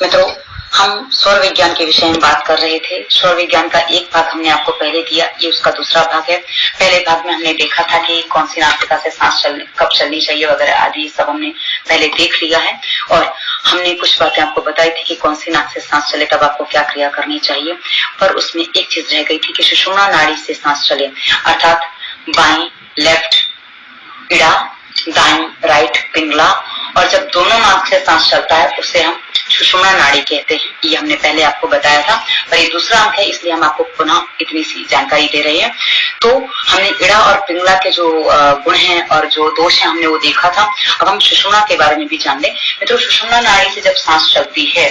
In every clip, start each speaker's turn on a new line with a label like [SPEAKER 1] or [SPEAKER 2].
[SPEAKER 1] मित्रों, हम सौर विज्ञान के विषय में बात कर रहे थे। सौर विज्ञान का एक भाग हमने आपको पहले दिया, ये उसका दूसरा भाग है। पहले भाग में हमने देखा था कि कौन सी नासिका से सांस कब चलनी चाहिए वगैरह आदि सब हमने पहले देख लिया है, और हमने कुछ बातें आपको बताई थी कि कौन सी नाक से सांस चले तब आपको क्या क्रिया करनी चाहिए। पर उसमें एक चीज रह गई थी कि सुषुम्ना नाड़ी से सांस चले, अर्थात बाएं लेफ्ट इड़ा, दाएं राइट पिंगला, और जब दोनों नाक से सांस चलता है उसे हम सुषुम्ना नाड़ी कहते हैं। ये हमने पहले आपको बताया था, पर ये दूसरा अंक है इसलिए हम आपको पुनः इतनी सी जानकारी दे रहे हैं। तो हमने इड़ा और पिंगला के जो गुण हैं और जो दोष हैं हमने वो देखा था। अब हम सुषुम्ना के बारे में भी जान लें। मित्रों, सुषुम्ना नाड़ी से जब सांस चलती है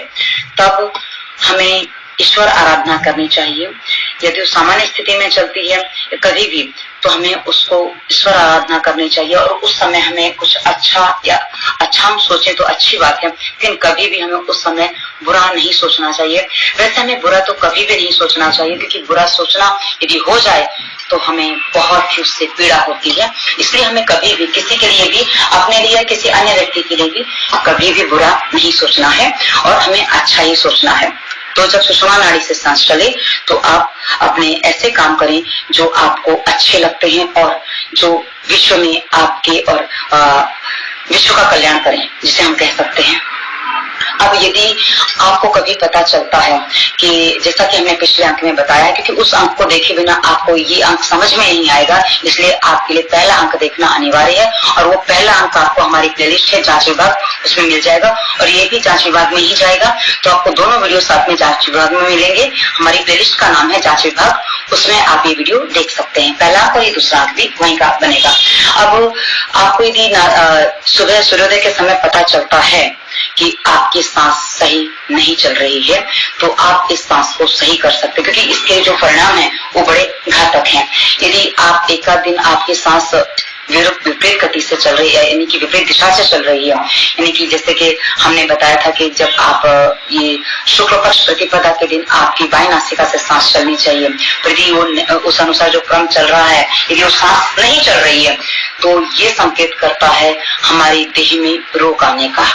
[SPEAKER 1] तब हमें ईश्वर आराधना करनी चाहिए। यदि वो सामान्य स्थिति में चलती है कभी भी, तो हमें उसको ईश्वर आराधना करनी चाहिए, और उस समय हमें कुछ अच्छा हम सोचे तो अच्छी बात है, लेकिन कभी भी हमें उस समय बुरा नहीं सोचना चाहिए। वैसे हमें बुरा तो कभी भी नहीं सोचना चाहिए, क्योंकि बुरा सोचना यदि हो जाए तो हमें बहुत ही उससे पीड़ा होती है। इसलिए हमें कभी भी किसी के लिए भी, अपने लिए किसी अन्य व्यक्ति के लिए भी कभी भी बुरा नहीं सोचना है, और हमें अच्छा ही सोचना है। तो जब सुषुम्ना नाड़ी से सांस चले तो आप अपने ऐसे काम करें जो आपको अच्छे लगते हैं और जो विश्व में आपके और विश्व का कल्याण करें, जिसे हम कह सकते हैं। अब यदि आपको कभी पता चलता है कि जैसा कि हमने पिछले अंक में बताया, क्योंकि उस अंक को देखे बिना आपको ये अंक समझ में नहीं आएगा, इसलिए आपके लिए पहला अंक देखना अनिवार्य है, और वो पहला अंक आपको हमारी प्लेलिस्ट है जांच विभाग, उसमें मिल जाएगा, और ये भी जांच विभाग में ही जाएगा। तो आपको दोनों वीडियो साथ में जांच विभाग में मिलेंगे। हमारी प्लेलिस्ट का नाम है जांच विभाग, उसमें आप ये वीडियो देख सकते हैं। पहला अंक और ये दूसरा अंक भी वहीं का बनेगा। अब आपको यदि सुबह सूर्योदय के समय पता चलता है कि आपकी सांस सही नहीं चल रही है, तो आप इस सांस को सही कर सकते हैं, क्योंकि इसके जो परिणाम हैं वो बड़े घातक हैं। यदि आप एक आध दिन आपकी सांस विपरीत गति से चल रही है, यानी कि विपरीत दिशा से चल रही है, यानी कि जैसे कि हमने बताया था कि जब आप ये शुक्ल पक्ष प्रतिपदा के दिन आपकी बाएं नासिका से सांस चलनी चाहिए, तो यदि वो उस अनुसार जो क्रम चल रहा है, यदि वो सांस नहीं चल रही है, तो ये संकेत करता है हमारी देह में रोग आने का,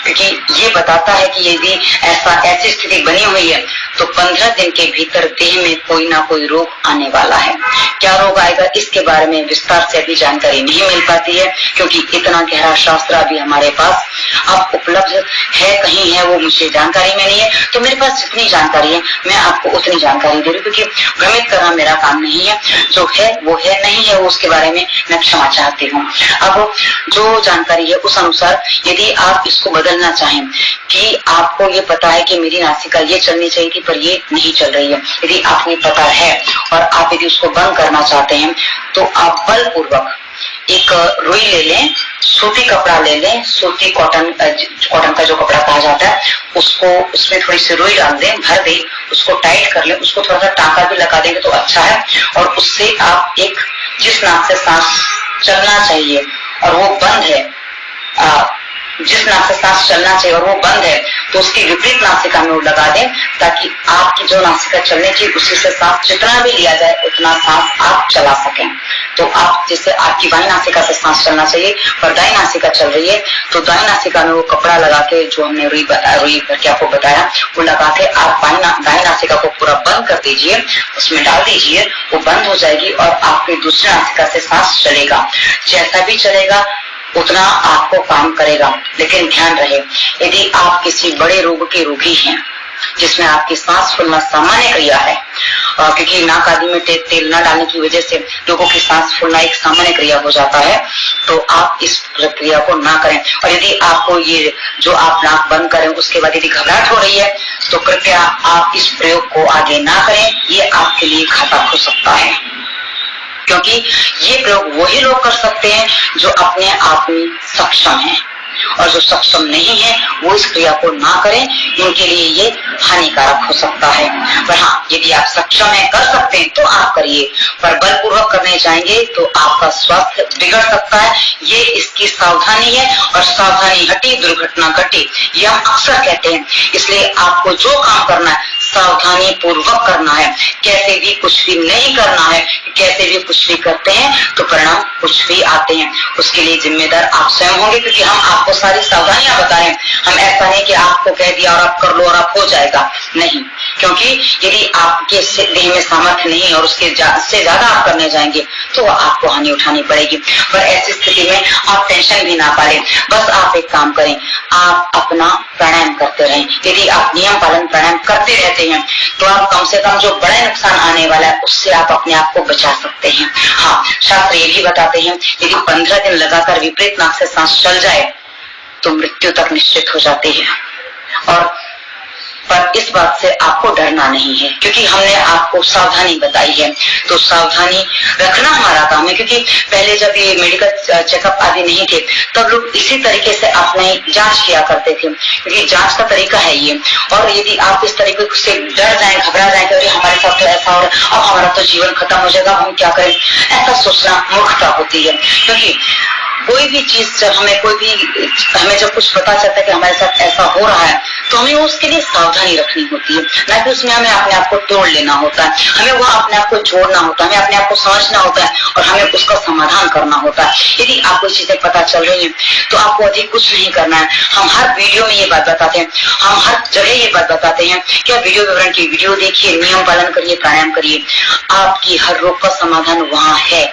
[SPEAKER 1] क्योंकि ये बताता है कि यदि ऐसी स्थिति बनी हुई है तो 15 दिन के भीतर देह में कोई ना कोई रोग आने वाला है। क्या रोग आएगा इसके बारे में विस्तार से अभी जानकारी नहीं मिल पाती है, क्योंकि इतना गहरा शास्त्र अभी हमारे पास अब उपलब्ध है कहीं है वो मुझे जानकारी में नहीं है। तो मेरे पास जितनी जानकारी है मैं आपको उतनी जानकारी दे रही हूँ, क्योंकि भ्रमित करना मेरा काम नहीं है। जो है वो है, नहीं है वो उसके बारे में मैं क्षमा चाहती हूँ। अब जो जानकारी है उस अनुसार यदि आप इसको बदलना चाहें कि आपको ये पता है कि मेरी नासिका ये चलनी चाहिए थी पर ये नहीं चल रही है, यदि आपको ये पता है और आप यदि उसको बंद करना चाहते हैं, तो आप बलपूर्वक एक रुई ले लें, सूती कपड़ा ले लें, सूती कॉटन का जो कपड़ा कहा जाता है, उसको उसमें थोड़ी सी रुई डाल दें, भर दें, उसको टाइट कर लें, उसको थोड़ा सा टाँका भी लगा देंगे तो अच्छा है। और उससे आप एक जिस नाक से सांस चलना चाहिए और वो बंद है, जिस नाक से सांस चलना चाहिए और वो बंद है, तो उसकी विपरीत नासिका में वो लगा दें, ताकि आपकी जो नासिका चलनी चाहिए उसी से सांस जितना भी लिया जाए उतना सांस आप चला सकें। तो आप जैसे आपकी बाईं नासिका से सांस चलना चाहिए पर दाईं नासिका चल रही है, तो दाईं नासिका में वो कपड़ा लगा के जो हमने रुई करके आपको बताया वो लगा के आप दाईं नासिका को पूरा बंद कर दीजिए, उसमें डाल दीजिए, वो बंद हो जाएगी और आपकी दूसरी नासिका से सांस चलेगा। जैसा भी चलेगा उतना आपको काम करेगा। लेकिन ध्यान रहे, यदि आप किसी बड़े रोग के रोगी हैं जिसमें आपकी सांस फूलना सामान्य क्रिया है, क्योंकि नाक आदि में तेल न डालने की वजह से लोगों की सांस फूलना एक सामान्य क्रिया हो जाता है, तो आप इस प्रक्रिया को ना करें। और यदि आपको ये जो आप नाक बंद करें उसके बाद यदि घबराहट हो रही है, तो कृपया आप इस प्रयोग को आगे ना करें, ये आपके लिए घातक हो सकता है। क्योंकि ये प्रयोग वही लोग कर सकते हैं जो अपने आप में सक्षम हैं, और जो सक्षम नहीं है वो इस क्रिया को ना करें, इनके लिए ये हानिकारक हो सकता है। पर हाँ, यदि आप सक्षम हैं, कर सकते हैं, तो आप करिए, पर बलपूर्वक करने जाएंगे तो आपका स्वास्थ्य बिगड़ सकता है। ये इसकी सावधानी है, और सावधानी हटी दुर्घटना घटी, ये हम अक्सर कहते हैं। इसलिए आपको जो काम करना है सावधानी पूर्वक करना है, कैसे भी कुछ भी नहीं करना है। कैसे भी कुछ भी करते हैं तो परिणाम कुछ भी आते हैं उसके लिए जिम्मेदार आप स्वयं होंगे, क्योंकि हम आपको सारी सावधानियां बता रहे हैं। हम ऐसा नहीं कि आपको कह दिया और आप कर लो और आप हो जाएगा, नहीं, क्योंकि यदि आपके देह में सामर्थ्य नहीं और उसके से ज्यादा आप करने जाएंगे तो आपको हानि उठानी पड़ेगी। पर ऐसी स्थिति में आप टेंशन भी ना पालें, बस आप एक काम करें, आप अपना प्राणायाम करते रहें। यदि आप नियम पालन प्राणायाम करते रहते हैं तो आप कम से कम जो बड़ा नुकसान आने वाला है उससे आप अपने आप को बचा सकते हैं। हाँ, शास्त्र ये भी बताते हैं यदि 15 दिन लगातार विपरीत नाक से सांस चल जाए तो मृत्यु तक निश्चित हो जाती है। और पर इस बात से आपको डरना नहीं है, क्योंकि हमने आपको सावधानी बताई है, तो सावधानी रखना हमारा काम है। क्योंकि पहले जब ये मेडिकल चेकअप आदि नहीं थे तब लोग इसी तरीके से अपने जांच किया करते थे, क्योंकि जांच का तरीका है ये। और यदि आप इस तरीके से डर जाए, घबरा जाए कि हमारे साथ तो ऐसा और अब हमारा तो जीवन खत्म हो जाएगा, हम क्या करें, ऐसा सोचना मूर्खता होती है। क्योंकि कोई भी चीज जब हमें जब कुछ पता चलता है कि हमारे साथ ऐसा हो रहा है तो हमें उसके लिए सावधानी रखनी होती है, ना कि उसमें हमें अपने आप को तोड़ लेना होता है। हमें वह अपने आप को जोड़ना होता है, हमें अपने आप को समझना होता है और हमें उसका समाधान करना होता है। यदि आपको चीजें पता चल रही हैं तो आपको अधिक कुछ नहीं करना है। हम हर वीडियो में ये बात बताते हैं, हम हर जगह ये बात बताते हैं कि आप वीडियो विवरण की वीडियो देखिए, नियम पालन करिए, प्राणायाम करिए, आपकी हर रोग का समाधान वहां है।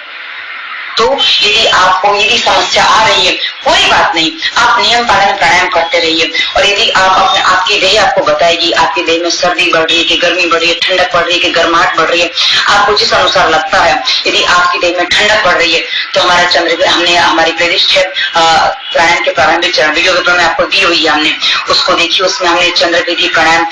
[SPEAKER 1] तो यदि समस्या आ रही है कोई बात नहीं, आप नियम पालन प्राणायाम करते रहिए। और यदि आपकी देह आपको बताएगी, आपकी देह में सर्दी बढ़ रही है कि गर्मी बढ़ रही है, ठंडक बढ़ रही है कि गर्माहट बढ़ रही है, आपको जिस अनुसार लगता है, यदि आपकी देह में ठंडक बढ़ रही है तो हमारा हमने हमारी प्लेलिस्ट है प्राणायाम के प्रारंभिक चरण वीडियो विवरण में आपको दी हुई है, हमने उसको देखिए। उसमें हमने चंद्र विधि प्राणायाम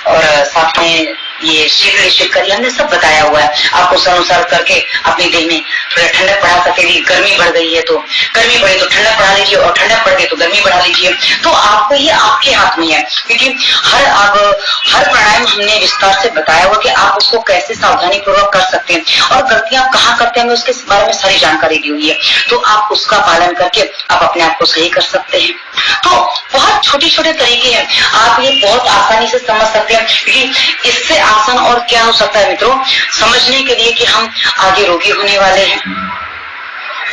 [SPEAKER 1] और साथ में ये शीघ्र निश्चित करिए, हमने सब बताया हुआ है। आप उस अनुसार करके अपने देह में थोड़ा ठंडक बढ़ा सकेगी। गर्मी बढ़ गई है तो गर्मी बढ़े तो ठंडक बढ़ा लीजिए, और ठंडक बढ़ गई तो गर्मी बढ़ा लीजिए। तो आपको ये आपके हाथ में है, क्योंकि हर प्राणायाम हमने विस्तार से बताया हुआ कि आप उसको कैसे सावधानी पूर्वक कर सकते हैं और गलतियां कहाँ करते हैं, उसके बारे में सारी जानकारी दी हुई है। तो आप उसका पालन करके आप अपने आप को सही कर सकते हैं। तो बहुत छोटे छोटे तरीके हैं, आप ये बहुत आसानी से समझ सकते हैं। क्योंकि इससे आसान और क्या हो सकता है मित्रों, समझने के लिए कि हम आगे रोगी होने वाले हैं।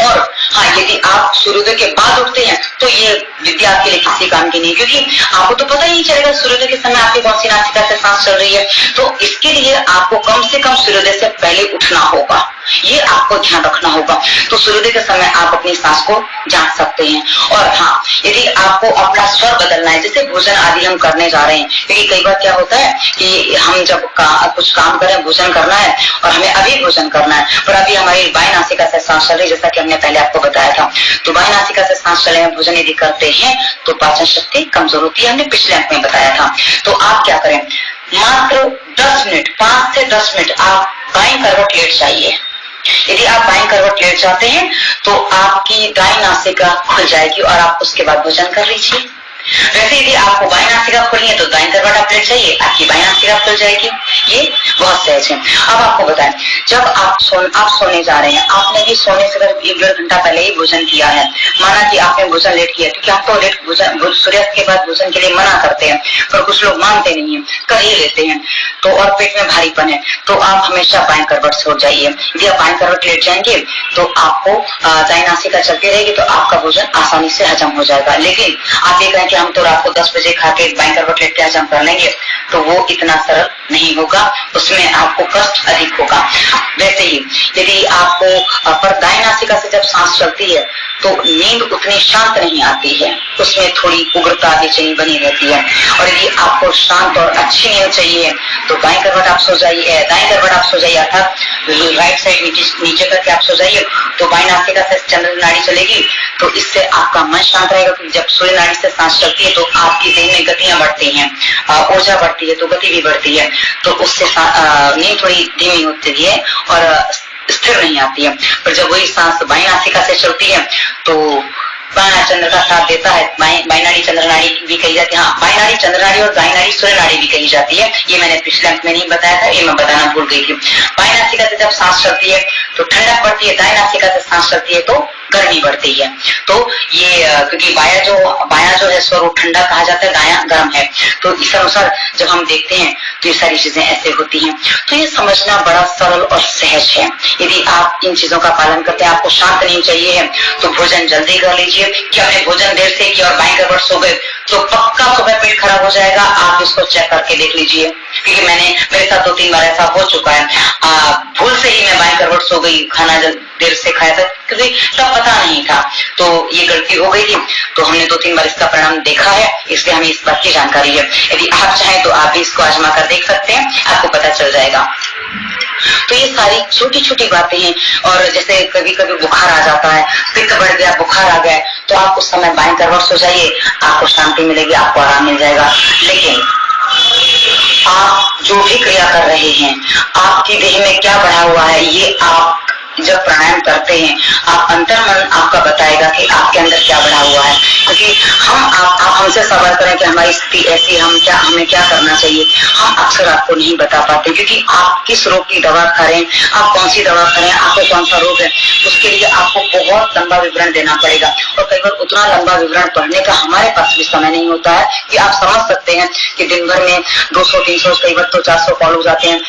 [SPEAKER 1] और हाँ, यदि आप सूर्योदय के बाद उठते हैं तो ये विद्या आपके लिए किसी काम की नहीं, क्योंकि आपको तो पता ही नहीं चलेगा सूर्योदय के समय आपकी कौन सी नासिका से सांस चल रही है। तो इसके लिए आपको कम से कम सूर्योदय से पहले उठना होगा, ये आपको ध्यान रखना होगा। तो सूर्योदय के समय आप अपनी सांस को जांच सकते हैं। और हाँ, यदि आपको अपना स्वर बदलना है, जैसे भोजन आदि हम करने जा रहे हैं, क्योंकि कई बार क्या होता है कि हम जब कुछ काम करें, भोजन करना है और हमें अभी भोजन करना है, पर अभी हमारी बाएं नासिका से सांस चल रही, जैसा कि हमने पहले आपको बताया था। तो बाएं नासिका से सांस चले में भोजन यदि करते हैं तो पाचन शक्ति कमजोर होती है, हमने पिछले अंक में बताया था। तो आप क्या करें, मात्र 10 मिनट, 5 से 10 मिनट आप बाएं करवट लेट जाइए। यदि आप बाएं करवट लेट जाते हैं तो आपकी दाएं नासिका खुल जाएगी और आप उसके बाद भोजन कर लीजिए। वैसे यदि आपको बाएं नासिका खुलनी है तो दाएं करवट आप लेट जाइए, आपकी बाएं नासिका खुल जाएगी। ये बहुत सहज है। अब आपको बताएं, जब आप सोने जा रहे हैं, आपने भी सोने से करीब 1-1.5 घंटा पहले ही भोजन किया है। माना कि आपने भोजन लेट किया, क्योंकि हम तो लेट सूर्यास्त के बाद भोजन के लिए मना करते हैं, पर कुछ लोग मानते नहीं है, कर ही लेते हैं। तो और पेट में भारीपन है तो आप हमेशा बाएं करवट से उठ जाइए। यदि आप बाएं करवट लेट जाएंगे तो आपको दाएं नासिका चलती रहेगी तो आपका भोजन आसानी से हजम हो जाएगा। लेकिन आप देख रहे हैं कि हम तो रात को 10 बजे खा के बाएं करवट लेट के हजम कर लेंगे, तो वो इतना सरल नहीं होगा, उसमें आपको कष्ट अधिक होगा। वैसे ही यदि आपको पर दाएं नासिका से जब सांस चलती है तो नींद उतनी शांत नहीं आती है, उसमें थोड़ी उग्रता बेचैनी बनी रहती है। और यदि आपको शांत और अच्छी नींद चाहिए तो बाएं करवट आप सो जाइए, दाएं करवट आप सो जाइए, अर्थात राइट साइड नीचे करके आप सो जाइए। तो बाएं नासिका से चंद्र नाड़ी चलेगी तो इससे आपका मन शांत रहेगा, क्योंकि जब सूर्य नाड़ी से सांस चलती है तो आपकी देह में गतियां बढ़ती हैं, ऊर्जा बढ़ती है तो गति भी बढ़ती है, तो उससे नींद थोड़ी धीमी होती है और स्थिर नहीं आती है। पर जब वही सांस बाएं नासिका से चलती है तो बायां चंद्र का साथ देता है, बाइनारी चंद्र नाड़ी भी कही जाती है। हाँ, बाइनारी चंद्र नाड़ी और दाई सूर्य नाड़ी भी कही जाती है। ये मैंने पिछले अंक में नहीं बताया था, ये मैं बताना भूल गई थी। बाएं नासिका से जब सांस चलती है तो ठंडक बढ़ती है, दाएं नासिका से सांस चलती है तो गर्मी बढ़ती है। तो ये क्योंकि बायां जो है स्वर वो ठंडा कहा जाता है, दायां गर्म है। तो इस अनुसार जब हम देखते हैं तो ये सारी चीजें ऐसे होती हैं। तो ये समझना बड़ा सरल और सहज है। यदि आप इन चीजों का पालन करते हैं, आपको शांत नींद चाहिए है तो भोजन जल्दी कर लीजिए। कि आपने भोजन देर से किया और बाएं करवट सो गए तो पक्का सुबह पेट खराब हो जाएगा। आप इसको चेक करके देख लीजिए, क्योंकि मेरे साथ 2-3 बार ऐसा हो चुका है। भूल से ही मैं बाएं करवट सो गई, खाना देर से खाया था क्योंकि तब पता नहीं था, तो ये गलती हो गई थी। तो हमने 2-3 बार इसका परिणाम देखा है, इसलिए हमें इस बात की जानकारी है। यदि आप चाहें तो आप भी इसको आजमा कर देख सकते हैं, आपको पता चल जाएगा। तो ये सारी छोटी छोटी बातें हैं। और जैसे कभी कभी बुखार आ जाता है, पित्त बढ़ गया, बुखार आ गया, तो आप उस समय बाएं करवट सो जाइए, आपको शांति मिलेगी, आपको आराम मिल जाएगा। लेकिन आप जो भी क्रिया कर रहे हैं, आपकी देह में क्या बढ़ा हुआ है, ये आप जब प्राणायाम करते हैं, आप अंतर्मन आपका बताएगा कि आपके अंदर क्या बढ़ा हुआ है। क्योंकि आप हमसे सवाल करें कि हमारी स्थिति ऐसी, हमें क्या करना चाहिए, हम अक्सर आपको नहीं बता पाते, क्योंकि आप किस रोग की दवा खा रहे हैं, आप कौन सी दवा खा रहे हैं, आपको कौन सा रोग है, उसके लिए आपको बहुत लंबा विवरण देना पड़ेगा। और कई बार उतना लंबा विवरण पढ़ने का हमारे पास भी समय नहीं होता है कि आप समझ सकते हैं कि दिन भर में 200-300 कई बार तो 400 कॉल हो जाते हैं,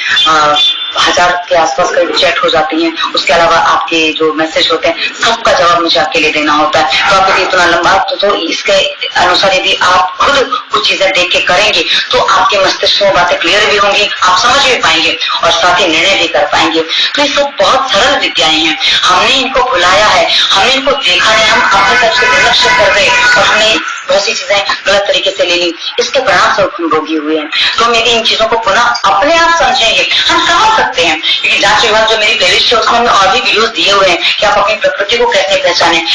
[SPEAKER 1] 1000 के आसपास कई चैट हो जाती हैं, उसके अलावा आपके जो मैसेज होते हैं सबका जवाब मुझे अकेले देना होता है। तो आप यदि इतना लंबा तो इसके अनुसार यदि आप खुद कुछ चीजें देख के करेंगे तो आपके मस्तिष्क में बातें क्लियर भी होंगी, आप समझ भी पाएंगे और साथ ही निर्णय भी कर पाएंगे। तो ये सब बहुत सरल विद्याएं हैं, हमने इनको भुलाया है, हमने इनको देखा है, हम अपने तरफ से निर्लक्ष्य कर गए और हमने बहुत सी चीजें गलत तरीके से ले ली, इसके परिणाम स्वरूप हम रोगी हुए हैं। तो हम यदि इन चीजों को पुनः अपने आप समझेंगे, हम समझ सकते हैं। क्योंकि जांच विभाग जो मेरी प्लेलिस्ट है उसमें और भी वीडियोस दिए हुए हैं कि आप अपनी प्रकृति को कैसे पहचाने।